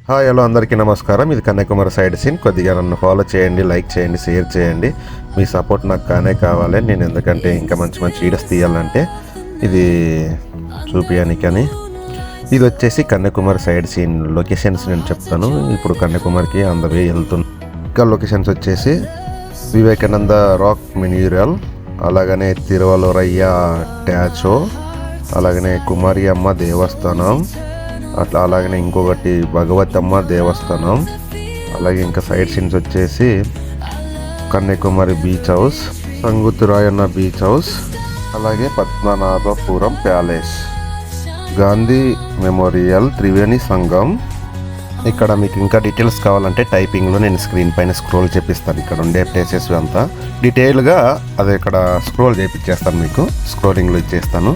Hi hello అందరికీ నమస్కారం. ఇది కన్యాకుమారి సైడ్ సీన్. కొద్దిగా నన్ను ఫాలో చేయండి, లైక్ చేయండి, షేర్ చేయండి. మీ సపోర్ట్ నాకు కావాలి. నేను ఎందుకంటే ఇంకా మంచి మంచి వీడియోస్ తీయాలంటే ఇది చూపించడానికని. ఇది వచ్చేసి కన్యాకుమారి సైడ్ సీన్ లొకేషన్స్ నేను చెప్తాను. ఇప్పుడు కన్యాకుమారికి ఆన్ ద వే వెళ్తున్నాను. ఇంకా లొకేషన్స్ వచ్చేసి వివేకానంద రాక్ మెమోరియల్, అలాగనే తిరువలరయ్య ట్యాచో, అలాగనే కుమారి అమ్మ దేవస్థానం, అలాగనే ఇంకొకటి భగవతమ్మ దేవస్థానం, అలాగే ఇంకా సైడ్ సీన్స్ వచ్చేసి కన్యాకుమారి బీచ్ హౌస్, సంగుతురాయన్న బీచ్ హౌస్, అలాగే పద్మనాభపురం ప్యాలెస్, గాంధీ మెమోరియల్, త్రివేణి సంఘం. ఇక్కడ మీకు ఇంకా డీటెయిల్స్ కావాలంటే టైపింగ్లో నేను స్క్రీన్ పైన స్క్రోల్ చేపిస్తాను. ఇక్కడ ఉండే ప్లేసెస్ అంతా డీటెయిల్గా అది ఇక్కడ స్క్రోల్ చేపించేస్తాను, మీకు స్క్రోలింగ్లో ఇచ్చేస్తాను.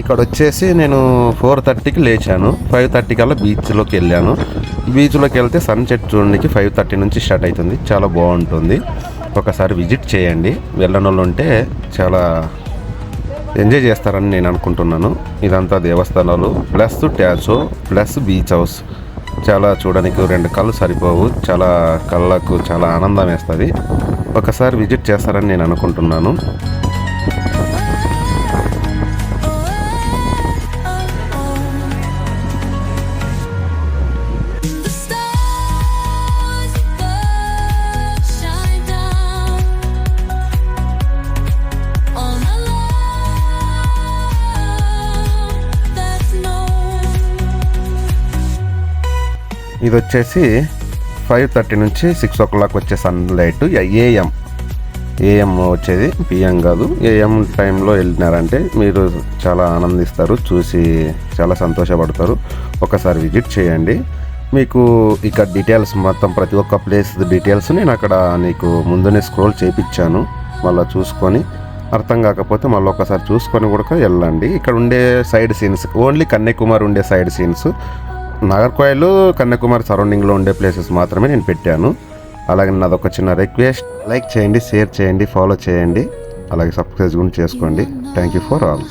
ఇక్కడ వచ్చేసి నేను 4:30కి లేచాను. 5:30 కల్లా బీచ్లోకి వెళ్ళాను. బీచ్లోకి వెళ్తే సన్సెట్ చూడడానికి 5:30 నుంచి స్టార్ట్ అవుతుంది. చాలా బాగుంటుంది. ఒకసారి విజిట్ చేయండి. వెళ్ళని వాళ్ళు ఉంటే చాలా ఎంజాయ్ చేస్తారని నేను అనుకుంటున్నాను. ఇదంతా దేవస్థానాలు ప్లస్ ట్యాచో ప్లస్ బీచ్ హౌస్. చాలా చూడడానికి 2 కళ్ళు సరిపోవు. చాలా కళ్ళకు చాలా ఆనందం వేస్తుంది. ఒకసారి విజిట్ చేస్తారని నేను అనుకుంటున్నాను. ఇది వచ్చేసి 5:30 నుంచి 6 o'clock వచ్చే సన్లైట్. ఏఎం వచ్చేది, పిఎం కాదు. ఏఎం టైంలో వెళ్ళినారంటే మీరు చాలా ఆనందిస్తారు, చూసి చాలా సంతోషపడతారు. ఒకసారి విజిట్ చేయండి. మీకు ఇక్కడ డీటెయిల్స్ మొత్తం ప్రతి ఒక్క ప్లేస్ డీటెయిల్స్ నేను అక్కడ నీకు ముందునే స్క్రోల్ చేయించాను. మళ్ళీ చూసుకొని అర్థం కాకపోతే మళ్ళీ ఒకసారి చూసుకొని కూడా వెళ్ళండి. ఇక్కడ ఉండే సైడ్ సీన్స్ ఓన్లీ కన్యాకుమారి ఉండే సైడ్ సీన్స్, నాగర్కోయిల్ కన్యాకుమారి సరౌండింగ్లో ఉండే ప్లేసెస్ మాత్రమే నేను పెట్టాను. అలాగే నాదొక చిన్న రిక్వెస్ట్, లైక్ చేయండి, షేర్ చేయండి, ఫాలో చేయండి, అలాగే సబ్స్క్రైబ్ కూడా చేసుకోండి. Thank you for all.